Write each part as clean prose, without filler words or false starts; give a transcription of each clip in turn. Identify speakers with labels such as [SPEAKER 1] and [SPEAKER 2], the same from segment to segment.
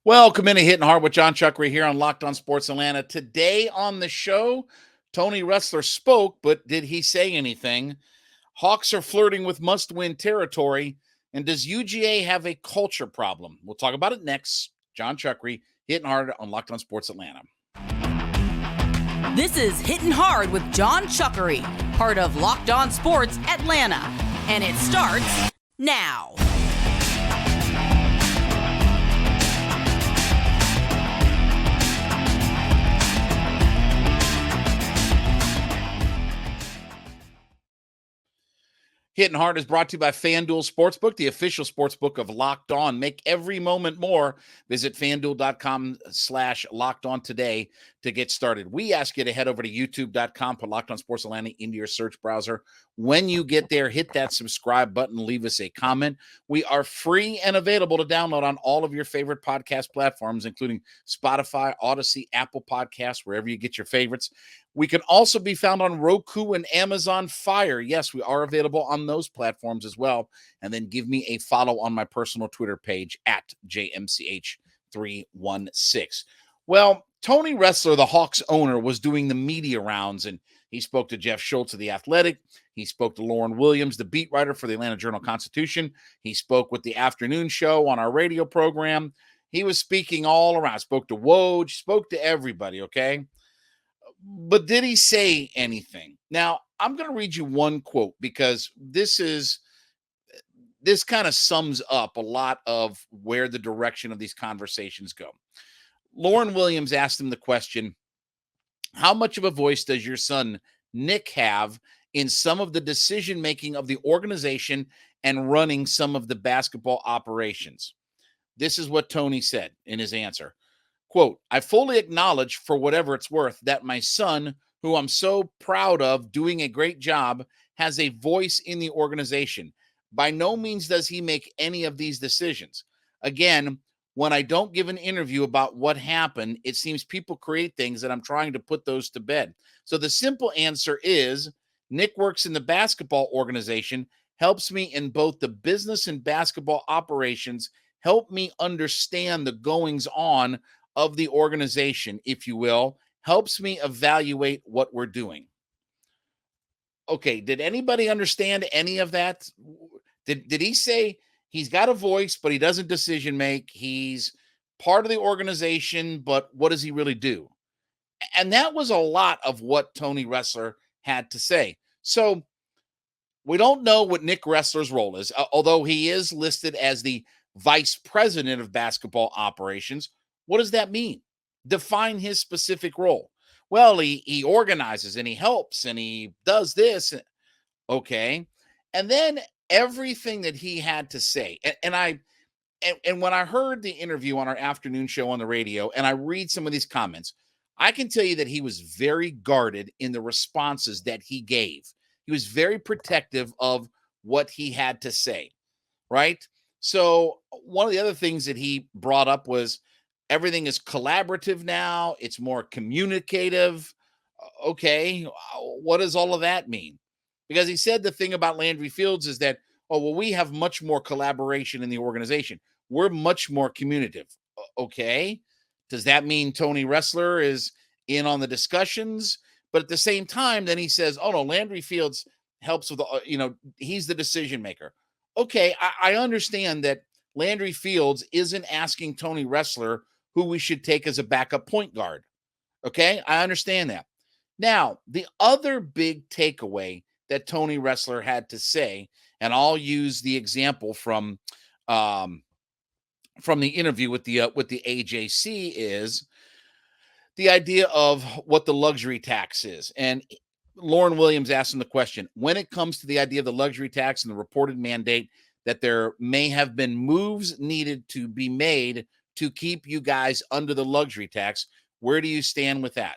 [SPEAKER 1] Welcome into Hittin Hard with Jon Chuckery here on Locked On Sports Atlanta. Today on the show, Tony Ressler spoke, but did he say anything? Hawks are flirting with must-win territory, and does UGA have a culture problem? We'll talk about it next. Jon Chuckery, Hittin Hard on Locked On Sports Atlanta.
[SPEAKER 2] This is Hittin Hard with Jon Chuckery, part of Locked On Sports Atlanta, and it starts now.
[SPEAKER 1] Hittin Hard is brought to you by FanDuel Sportsbook, the official sportsbook of Locked On. Make every moment more. Visit FanDuel.com/LockedOn today to get started. We ask you to head over to YouTube.com, put Locked On Sports Atlanta into your search browser. When you get there, hit that subscribe button, leave us a comment. We are free and available to download on all of your favorite podcast platforms, including Spotify, Odyssey, Apple Podcasts, wherever you get your favorites. We can also be found on Roku and Amazon Fire. Yes, we are available on those platforms as well. And then give me a follow on my personal Twitter page at JMCH316. Well, Tony Ressler, the Hawks owner, was doing the media rounds, and he spoke to Jeff Schultz of The Athletic. He spoke to Lauren Williams, the beat writer for the Atlanta Journal-Constitution. He spoke with the afternoon show on our radio program. He was speaking all around. Spoke to Woj, spoke to everybody, okay? But did he say anything? Now, I'm going to read you one quote because this kind of sums up a lot of where the direction of these conversations go. Lauren Williams asked him the question, how much of a voice does your son Nick have in some of the decision-making of the organization and running some of the basketball operations? This is what Tony said in his answer. Quote, I fully acknowledge, for whatever it's worth, that my son, who I'm so proud of doing a great job, has a voice in the organization. By no means does he make any of these decisions. Again, when I don't give an interview about what happened, it seems people create things that I'm trying to put those to bed. So the simple answer is Nick works in the basketball organization, helps me in both the business and basketball operations, help me understand the goings on of the organization, if you will, helps me evaluate what we're doing. Okay, did anybody understand any of that? Did he say he's got a voice, but he doesn't decision make? He's part of the organization, but what does he really do? And that was a lot of what Tony Ressler had to say. So we don't know what Nick Ressler's role is, although he is listed as the vice president of basketball operations. What does that mean? Define his specific role. Well, he organizes and he helps and he does this. Okay. And then everything that he had to say. And when I heard the interview on our afternoon show on the radio and I read some of these comments, I can tell you that he was very guarded in the responses that he gave. He was very protective of what he had to say. Right. So one of the other things that he brought up was, everything is collaborative now. It's more communicative. Okay, what does all of that mean? Because he said the thing about Landry Fields is that, we have much more collaboration in the organization. We're much more communicative. Okay, does that mean Tony Ressler is in on the discussions? But at the same time, then he says, no, Landry Fields helps with, he's the decision maker. Okay, I understand that Landry Fields isn't asking Tony Ressler who we should take as a backup point guard. Okay, I understand that. Now, the other big takeaway that Tony Ressler had to say, and I'll use the example from the interview with the AJC, is the idea of what the luxury tax is. And Lauren Williams asked him the question, when it comes to the idea of the luxury tax and the reported mandate that there may have been moves needed to be made to keep you guys under the luxury tax, where do you stand with that?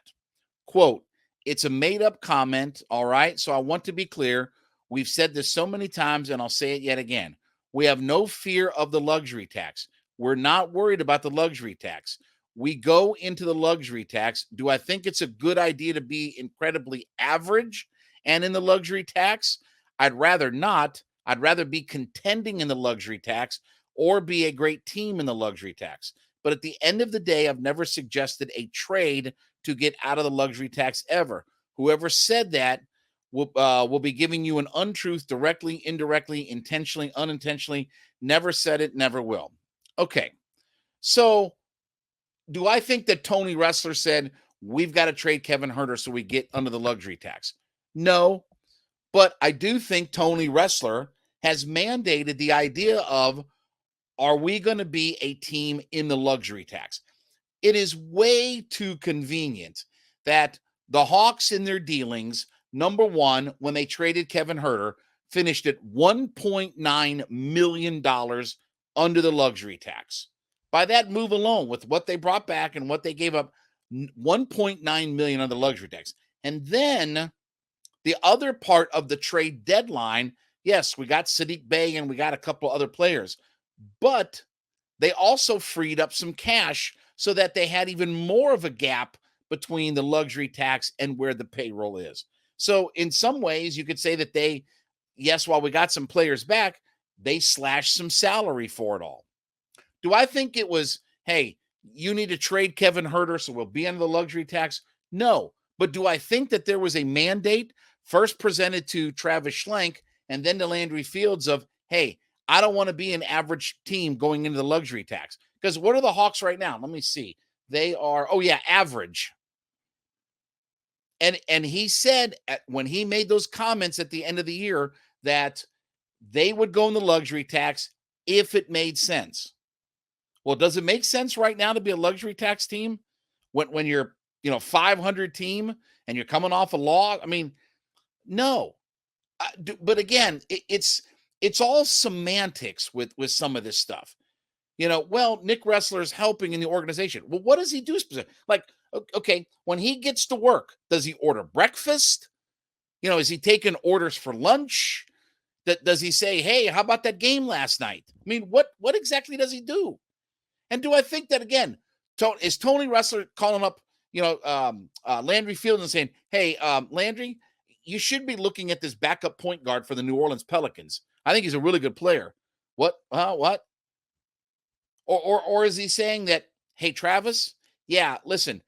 [SPEAKER 1] Quote, it's a made-up comment, all right? So I want to be clear. We've said this so many times, and I'll say it yet again. We have no fear of the luxury tax. We're not worried about the luxury tax. We go into the luxury tax. Do I think it's a good idea to be incredibly average and in the luxury tax? I'd rather not. I'd rather be contending in the luxury tax or be a great team in the luxury tax. But at the end of the day, I've never suggested a trade to get out of the luxury tax ever. Whoever said that will be giving you an untruth directly, indirectly, intentionally, unintentionally. Never said it, never will. Okay. So do I think that Tony Ressler said, we've got to trade Kevin Huerter so we get under the luxury tax? No. But I do think Tony Ressler has mandated the idea of, are we going to be a team in the luxury tax? It is way too convenient that the Hawks in their dealings, number one, when they traded Kevin Huerter, finished at $1.9 million under the luxury tax. By that move alone, with what they brought back and what they gave up, $1.9 million under the luxury tax. And then the other part of the trade deadline, yes, we got Sadiq Bey and we got a couple other players, but they also freed up some cash so that they had even more of a gap between the luxury tax and where the payroll is. So in some ways, you could say that they, yes, while we got some players back, they slashed some salary for it all. Do I think it was, hey, you need to trade Kevin Huerter so we'll be under the luxury tax? No. But do I think that there was a mandate first presented to Travis Schlenk and then to Landry Fields of, hey, I don't want to be an average team going into the luxury tax? Because what are the Hawks right now? Let me see. They are, average. And he said when he made those comments at the end of the year that they would go in the luxury tax if it made sense. Well, does it make sense right now to be a luxury tax team when you're, 500 team and you're coming off a law? I mean, no. But again, it's all semantics with some of this stuff. Nick Ressler's helping in the organization. Well, what does he do specifically? Like, okay, when he gets to work, does he order breakfast? Is he taking orders for lunch? Does he say, hey, how about that game last night? I mean, what exactly does he do? And do I think that, again, is Tony Ressler calling up, Landry Fields and saying, hey, Landry, you should be looking at this backup point guard for the New Orleans Pelicans. I think he's a really good player. What? What? Or is he saying that, hey, Travis, yeah, listen,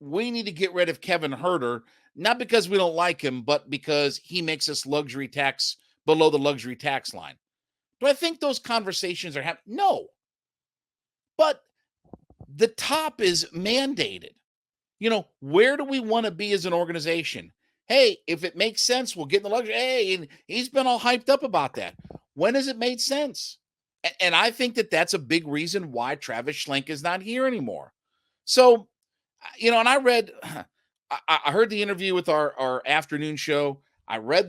[SPEAKER 1] we need to get rid of Kevin Huerter, not because we don't like him, but because he makes us luxury tax below the luxury tax line. Do I think those conversations are happening? No. But the top is mandated. Where do we want to be as an organization? Hey, if it makes sense, we'll get in the luxury. Hey, and he's been all hyped up about that. When has it made sense? And I think that that's a big reason why Travis Schlenk is not here anymore. So, and I heard the interview with our afternoon show. I read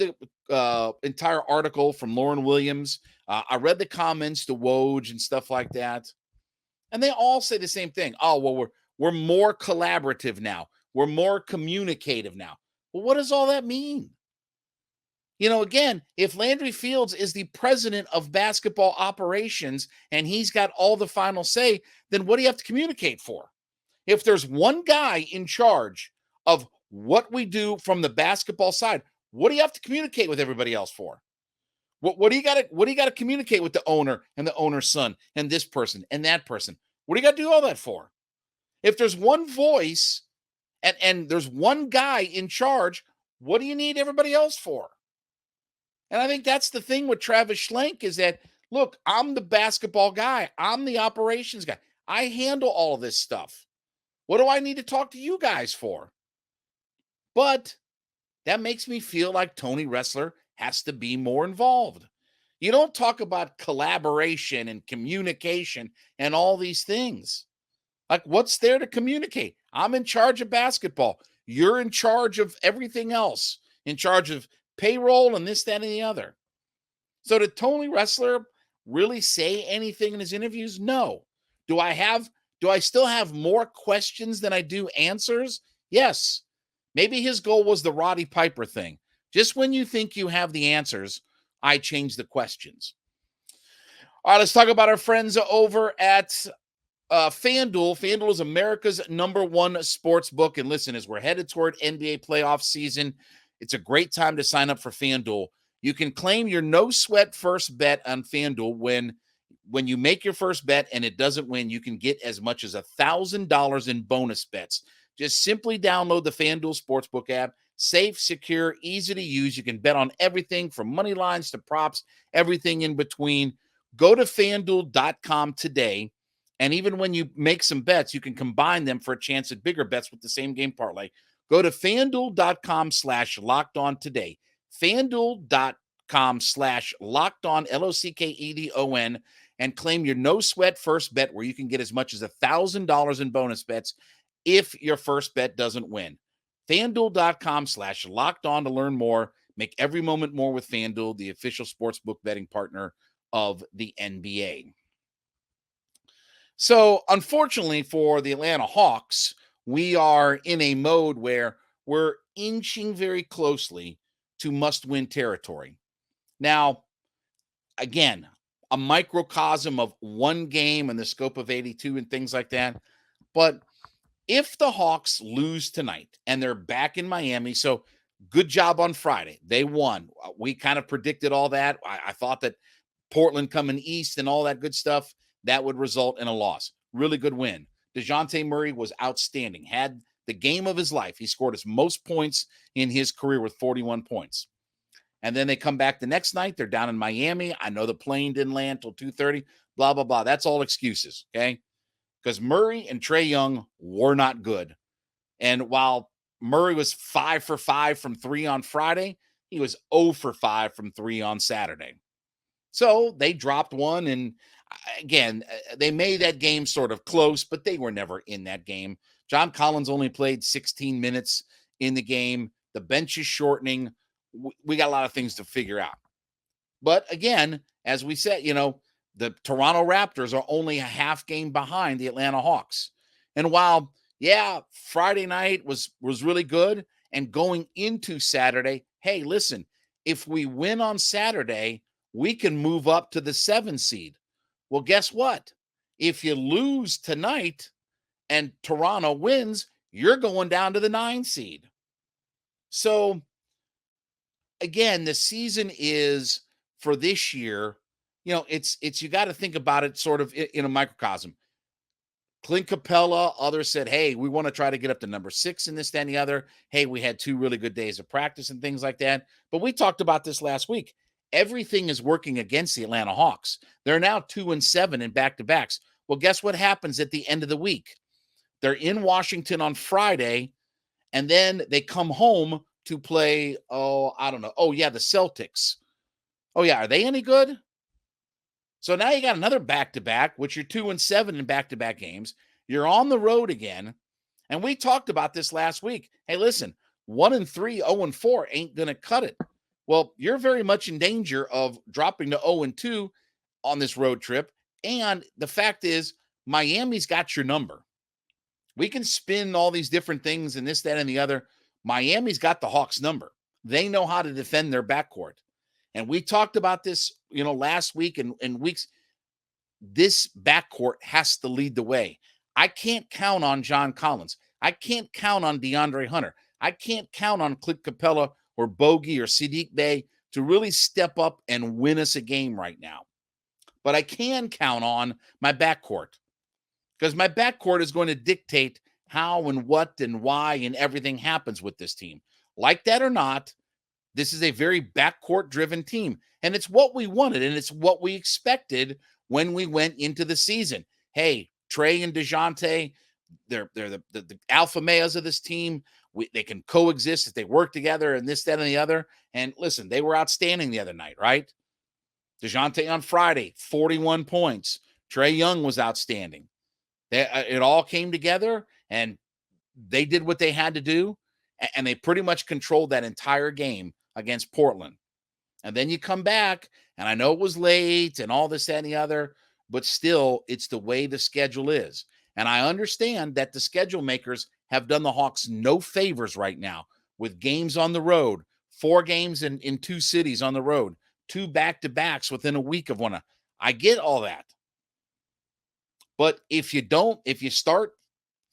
[SPEAKER 1] the entire article from Lauren Williams. I read the comments to Woj and stuff like that. And they all say the same thing. Oh, well, we're more collaborative now. We're more communicative now. Well, what does all that mean? Again, if Landry Fields is the president of basketball operations and he's got all the final say, then what do you have to communicate for? If there's one guy in charge of what we do from the basketball side, what do you have to communicate with everybody else for? What do you got to communicate with the owner and the owner's son and this person and that person? What do you got to do all that for? If there's one voice and there's one guy in charge, what do you need everybody else for? And I think that's the thing with Travis Schlenk is that, look, I'm the basketball guy. I'm the operations guy. I handle all of this stuff. What do I need to talk to you guys for? But that makes me feel like Tony Ressler has to be more involved. You don't talk about collaboration and communication and all these things. Like, what's there to communicate? I'm in charge of basketball. You're in charge of everything else, in charge of payroll and this, that, and the other. So did Tony Ressler really say anything in his interviews? No. Do I still have more questions than I do answers? Yes. Maybe his goal was the Roddy Piper thing. Just when you think you have the answers, I change the questions. All right, let's talk about our friends over at FanDuel. FanDuel is America's #1 sports book. And listen, as we're headed toward NBA playoff season, it's a great time to sign up for FanDuel. You can claim your no-sweat first bet on FanDuel when when you make your first bet and it doesn't win, you can get as much as $1,000 in bonus bets. Just simply download the FanDuel Sportsbook app. Safe, secure, easy to use. You can bet on everything from money lines to props, everything in between. Go to FanDuel.com today. And even when you make some bets, you can combine them for a chance at bigger bets with the same game parlay. Go to FanDuel.com/LockedOn today. FanDuel.com/LockedOn, LOCKEDON, and claim your no sweat first bet where you can get as much as $1,000 in bonus bets if your first bet doesn't win. FanDuel.com/LockedOn to learn more. Make every moment more with FanDuel, the official sportsbook betting partner of the NBA. So, unfortunately for the Atlanta Hawks, we are in a mode where we're inching very closely to must-win territory. Now, again, a microcosm of one game and the scope of 82 and things like that. But if the Hawks lose tonight and they're back in Miami, so good job on Friday. They won. We kind of predicted all that. I thought that Portland coming east and all that good stuff, that would result in a loss. Really good win. Dejounte Murray was outstanding. Had the game of his life. He scored his most points in his career with 41 points. And then they come back the next night. They're down in Miami. I know the plane didn't land till 2:30, blah, blah, blah. That's all excuses, okay? Because Murray and Trae Young were not good. And while Murray was 5 for 5 from 3 on Friday, he was 0 for 5 from 3 on Saturday. So they dropped one. And again, they made that game sort of close, but they were never in that game. John Collins only played 16 minutes in the game. The bench is shortening. We got a lot of things to figure out. But again, as we said, the Toronto Raptors are only a half game behind the Atlanta Hawks. And while, Friday night was really good, and going into Saturday, hey, listen, if we win on Saturday, we can move up to the 7 seed. Well, guess what? If you lose tonight and Toronto wins, you're going down to the 9 seed. So again, the season is for this year, it's you got to think about it sort of in a microcosm. Clint Capella, others said, hey, we want to try to get up to number 6 in this, that, and the other. Hey, we had 2 really good days of practice and things like that. But we talked about this last week. Everything is working against the Atlanta Hawks. They're now 2-7 in back-to-backs. Well, guess what happens at the end of the week? They're in Washington on Friday, and then they come home to play, the Celtics. Are they any good? So now you got another back-to-back, which you're 2-7 in back-to-back games. You're on the road again. And we talked about this last week. Hey, listen, 1-3, 0-4 ain't going to cut it. Well, you're very much in danger of dropping to 0-2 on this road trip. And the fact is, Miami's got your number. We can spin all these different things and this, that, and the other. Miami's got the Hawks number. They know how to defend their backcourt. And we talked about this, last week and weeks. This backcourt has to lead the way. I can't count on John Collins. I can't count on DeAndre Hunter. I can't count on Clint Capella or Bogey or Sadiq Bey to really step up and win us a game right now. But I can count on my backcourt, because my backcourt is going to dictate how and what and why and everything happens with this team. Like that or not, this is a very backcourt-driven team. And it's what we wanted, and it's what we expected when we went into the season. Hey, Trae and Dejounte, they're the alpha males of this team. They can coexist if they work together and this, that, and the other. And listen, they were outstanding the other night, right? Dejounte on Friday, 41 points. Trae Young was outstanding. It all came together, and they did what they had to do, and they pretty much controlled that entire game against Portland. And then you come back, and I know it was late and all this, that, and the other, but still, it's the way the schedule is. And I understand that the schedule makers have done the Hawks no favors right now with games on the road, 4 games in 2 cities on the road, 2 back-to-backs within a week of one another. I get all that. But if you start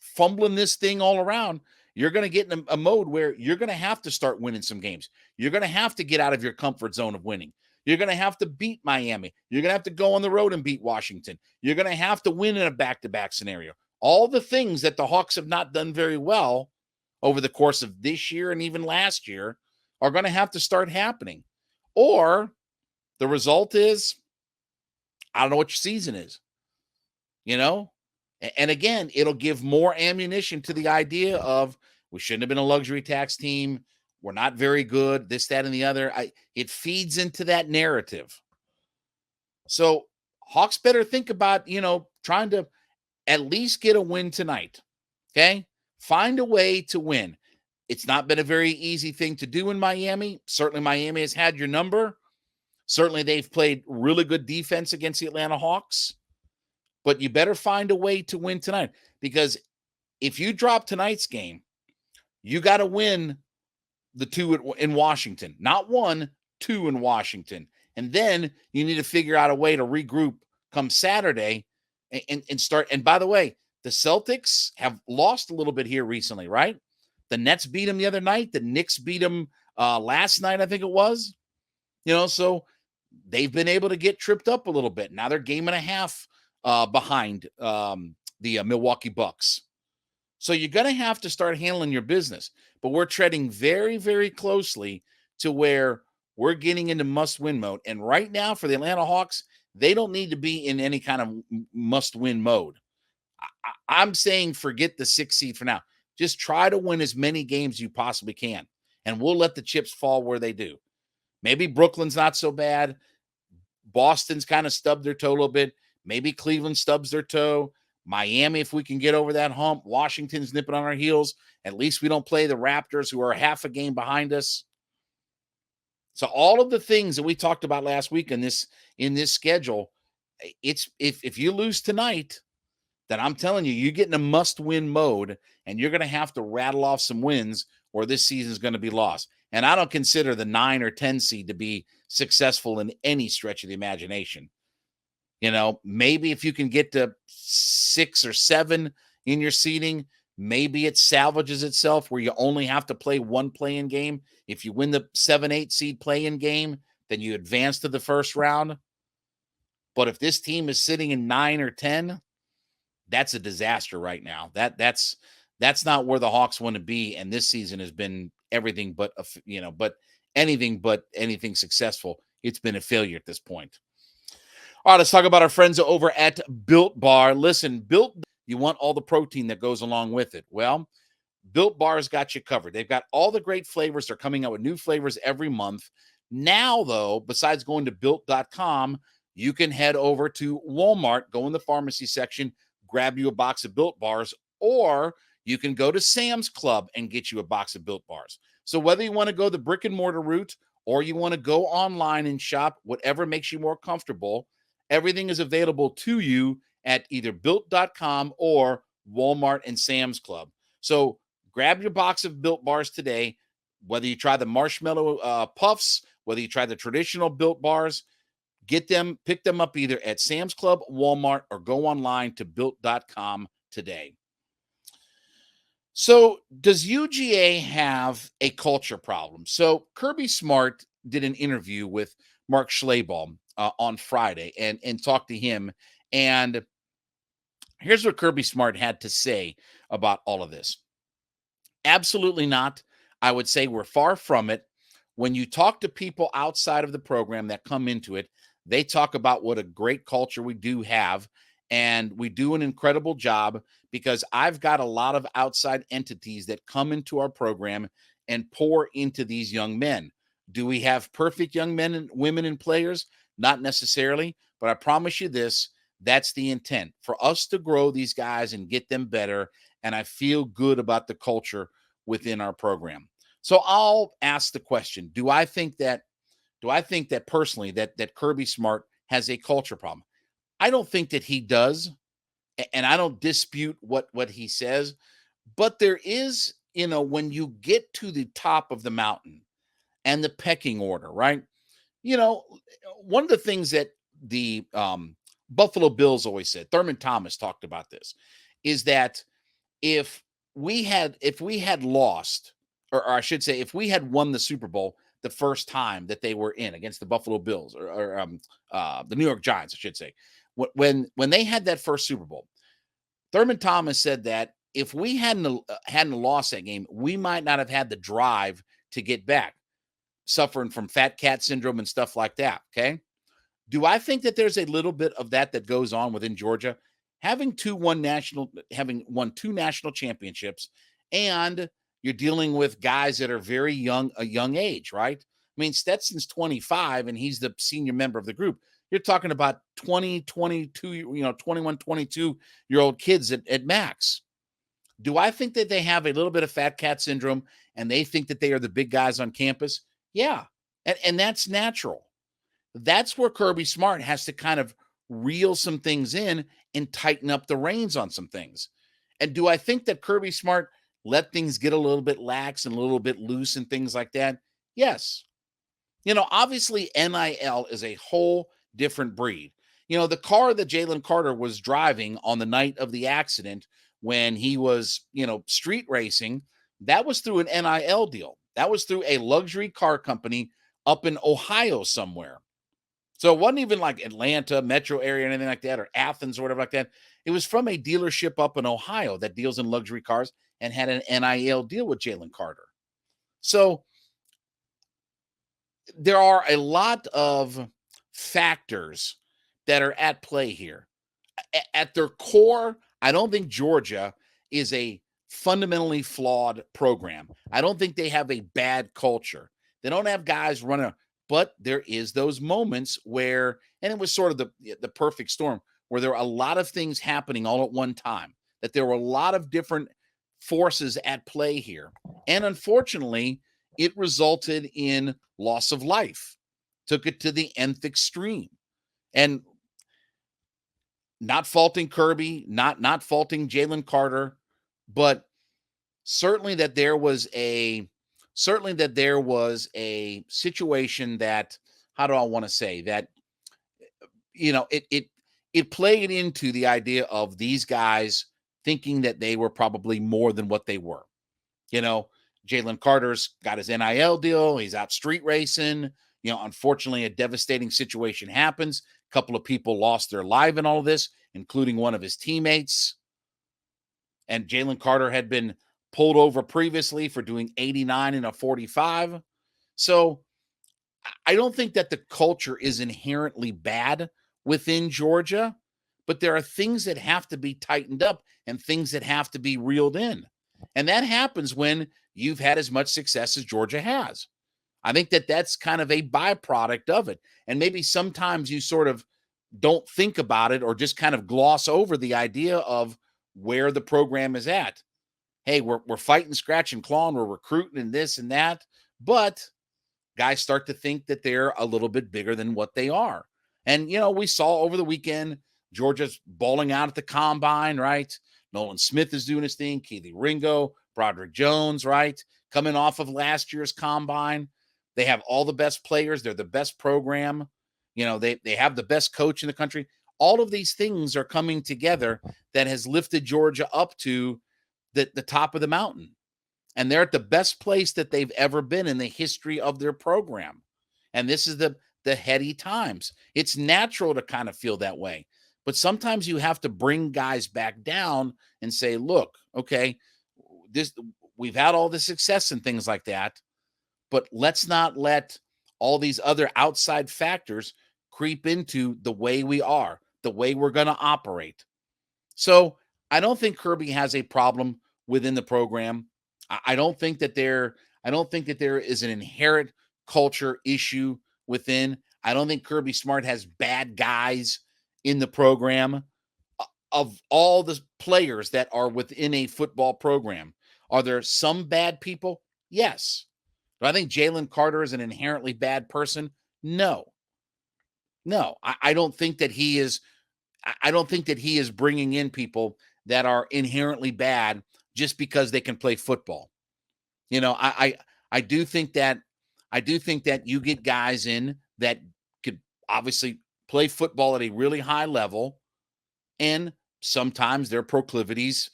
[SPEAKER 1] fumbling this thing all around, you're going to get in a mode where you're going to have to start winning some games. You're going to have to get out of your comfort zone of winning. You're going to have to beat Miami. You're going to have to go on the road and beat Washington. You're going to have to win in a back-to-back scenario. All the things that the Hawks have not done very well over the course of this year and even last year are going to have to start happening. Or the result is, I don't know what your season is, And again, it'll give more ammunition to the idea of we shouldn't have been a luxury tax team. We're not very good, this, that, and the other. It feeds into that narrative. So Hawks better think about, trying to at least get a win tonight. Okay? Find a way to win. It's not been a very easy thing to do in Miami. Certainly Miami has had your number. Certainly they've played really good defense against the Atlanta Hawks. But you better find a way to win tonight, because if you drop tonight's game, you got to win the 2 in Washington. Not 1, 2 in Washington. And then you need to figure out a way to regroup come Saturday and start. And by the way, the Celtics have lost a little bit here recently, right? The Nets beat them the other night. The Knicks beat them last night, I think it was. So they've been able to get tripped up a little bit. Now they're game and a half behind the Milwaukee Bucks. So you're going to have to start handling your business. But we're treading very, very closely to where we're getting into must-win mode. And right now for the Atlanta Hawks, they don't need to be in any kind of must-win mode. I'm saying forget the 6th seed for now. Just try to win as many games as you possibly can. And we'll let the chips fall where they do. Maybe Brooklyn's not so bad. Boston's kind of stubbed their toe a little bit. Maybe Cleveland stubs their toe. Miami, if we can get over that hump. Washington's nipping on our heels. At least we don't play the Raptors, who are half a game behind us. So all of the things that we talked about last week in this schedule, it's if you lose tonight, then I'm telling you, you get in a must-win mode, and you're going to have to rattle off some wins, or this season is going to be lost. And I don't consider the 9 or 10 seed to be successful in any stretch of the imagination. Maybe if you can get to 6 or 7 in your seeding, maybe it salvages itself where you only have to play one play-in game. If you win the 7-8 seed play-in game, then you advance to the first round. But if this team is sitting in 9 or 10, that's a disaster right now. That's not where the Hawks want to be. And this season has been everything but anything successful. It's been a failure at this point. All right, let's talk about our friends over at Built Bar. Listen, Built, you want all the protein that goes along with it. Well, Built Bar's got you covered. They've got all the great flavors. They're coming out with new flavors every month. Now, though, besides going to Built.com, you can head over to Walmart, go in the pharmacy section, grab you a box of Built Bars, or you can go to Sam's Club and get you a box of Built Bars. So whether you want to go the brick and mortar route or you want to go online and shop, whatever makes you more comfortable, everything is available to you at either Built.com or Walmart and Sam's Club. So grab your box of Built Bars today, whether you try the marshmallow puffs, whether you try the traditional Built Bars, pick them up either at Sam's Club, Walmart, or go online to Built.com today. So does UGA have a culture problem? So Kirby Smart did an interview with Mark Schlabach on Friday and talked to him. And here's what Kirby Smart had to say about all of this. Absolutely not. I would say we're far from it. When you talk to people outside of the program that come into it, they talk about what a great culture we do have. And we do an incredible job, because I've got a lot of outside entities that come into our program and pour into these young men. Do we have perfect young men and women and players? Not necessarily, but I promise you this, that's the intent, for us to grow these guys and get them better. And I feel good about the culture within our program. So I'll ask the question, do I think that personally that Kirby Smart has a culture problem? I don't think that he does, and I don't dispute what he says, but there is, when you get to the top of the mountain and the pecking order, right? One of the things that the Buffalo Bills always said, Thurman Thomas talked about this, is that if we had lost, or I should say, if we had won the Super Bowl, the first time that they were in against the Buffalo Bills or the New York Giants, I should say. When they had that first Super Bowl, Thurman Thomas said that if we hadn't lost that game, we might not have had the drive to get back, suffering from fat cat syndrome and stuff like that. Okay. Do I think that there's a little bit of that goes on within Georgia? Having won 2 national championships, and you're dealing with guys that are very young, a young age, right? I mean, Stetson's 25 and he's the senior member of the group. You're talking about 20, 22, 21, 22-year-old kids at max. Do I think that they have a little bit of fat cat syndrome and they think that they are the big guys on campus? Yeah. And that's natural. That's where Kirby Smart has to kind of reel some things in and tighten up the reins on some things. And do I think that Kirby Smart let things get a little bit lax and a little bit loose and things like that? Yes. Obviously NIL is a whole different breed. The car that Jalen Carter was driving on the night of the accident when he was, street racing, that was through an NIL deal. That was through a luxury car company up in Ohio somewhere. So it wasn't even like Atlanta, metro area, or anything like that, or Athens or whatever like that. It was from a dealership up in Ohio that deals in luxury cars and had an NIL deal with Jalen Carter. So there are a lot of factors that are at play here. At their core, I don't think Georgia is a fundamentally flawed program. I don't think they have a bad culture. They don't have guys running, but there is those moments where, and it was sort of the perfect storm, where there were a lot of things happening all at one time, that there were a lot of different forces at play here. And unfortunately, it resulted in loss of life, took it to the nth extreme. And not faulting Kirby, not faulting Jalen Carter, but certainly that there was a situation that, how do I want to say that, it played into the idea of these guys thinking that they were probably more than what they were. Jalen Carter's got his NIL deal. He's out street racing. Unfortunately, a devastating situation happens. A couple of people lost their life in all of this, including one of his teammates. And Jalen Carter had been pulled over previously for doing 89 in a 45. So I don't think that the culture is inherently bad within Georgia, but there are things that have to be tightened up and things that have to be reeled in. And that happens when you've had as much success as Georgia has. I think that that's kind of a byproduct of it. And maybe sometimes you sort of don't think about it or just kind of gloss over the idea of where the program is at. Hey, we're fighting, scratching, clawing, we're recruiting and this and that. But guys start to think that they're a little bit bigger than what they are. And, we saw over the weekend, Georgia's balling out at the combine, right? Nolan Smith is doing his thing. Keely Ringo, Broderick Jones, right? Coming off of last year's combine. They have all the best players. They're the best program. They have the best coach in the country. All of these things are coming together that has lifted Georgia up to the top of the mountain. And they're at the best place that they've ever been in the history of their program. And this is the heady times. It's natural to kind of feel that way. But sometimes you have to bring guys back down and say, look, okay, we've had all the success and things like that, but let's not let all these other outside factors creep into the way we are, the way we're going to operate. So I don't think Kirby has a problem within the program. I don't think that there is an inherent culture issue within. I don't think Kirby Smart has bad guys in the program. Of all the players that are within a football program, are there some bad people? Yes. Do I think Jalen Carter is an inherently bad person? No. I don't think that he is. I don't think that he is bringing in people that are inherently bad just because they can play football. I do think that you get guys in that could obviously play football at a really high level, and sometimes their proclivities,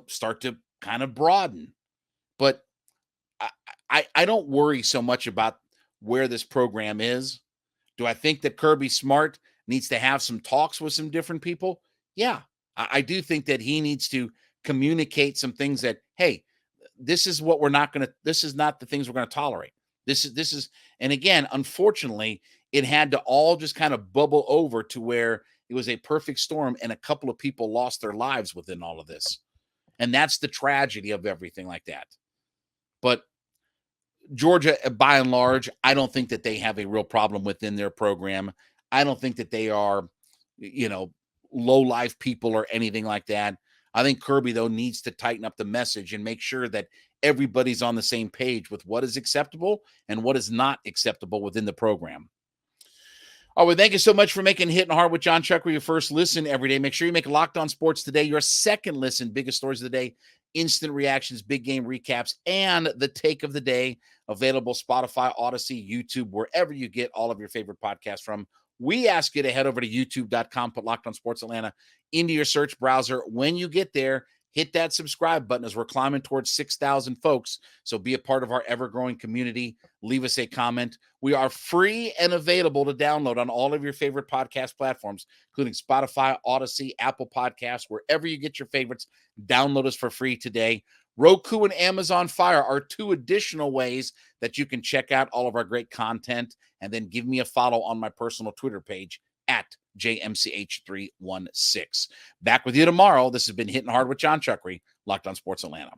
[SPEAKER 1] start to kind of broaden. But I don't worry so much about where this program is. Do I think that Kirby Smart needs to have some talks with some different people? Yeah, I do think that he needs to communicate some things that, hey, this is what we're not going to, this is not the things we're going to tolerate. This is, and again, unfortunately, it had to all just kind of bubble over to where it was a perfect storm and a couple of people lost their lives within all of this. And that's the tragedy of everything like that. But Georgia, by and large, I don't think that they have a real problem within their program. I don't think that they are, low life people or anything like that. I think Kirby, though, needs to tighten up the message and make sure that everybody's on the same page with what is acceptable and what is not acceptable within the program. Oh, well, thank you so much for making Hittin' Hard with Jon Chuckery your first listen every day. Make sure you make Locked On Sports Today your second listen. Biggest stories of the day, instant reactions, big game recaps, and the take of the day. Available Spotify, Odyssey, YouTube, wherever you get all of your favorite podcasts from. We ask you to head over to youtube.com, put Locked On Sports Atlanta into your search browser. When you get there, hit that subscribe button as we're climbing towards 6,000 folks. So be a part of our ever-growing community. Leave us a comment. We are free and available to download on all of your favorite podcast platforms, including Spotify, Odyssey, Apple Podcasts, wherever you get your favorites. Download us for free today. Roku and Amazon Fire are two additional ways that you can check out all of our great content, and then give me a follow on my personal Twitter page at JMCH316. Back with you tomorrow. This has been Hittin' Hard with Jon Chuckery, Locked On Sports Atlanta.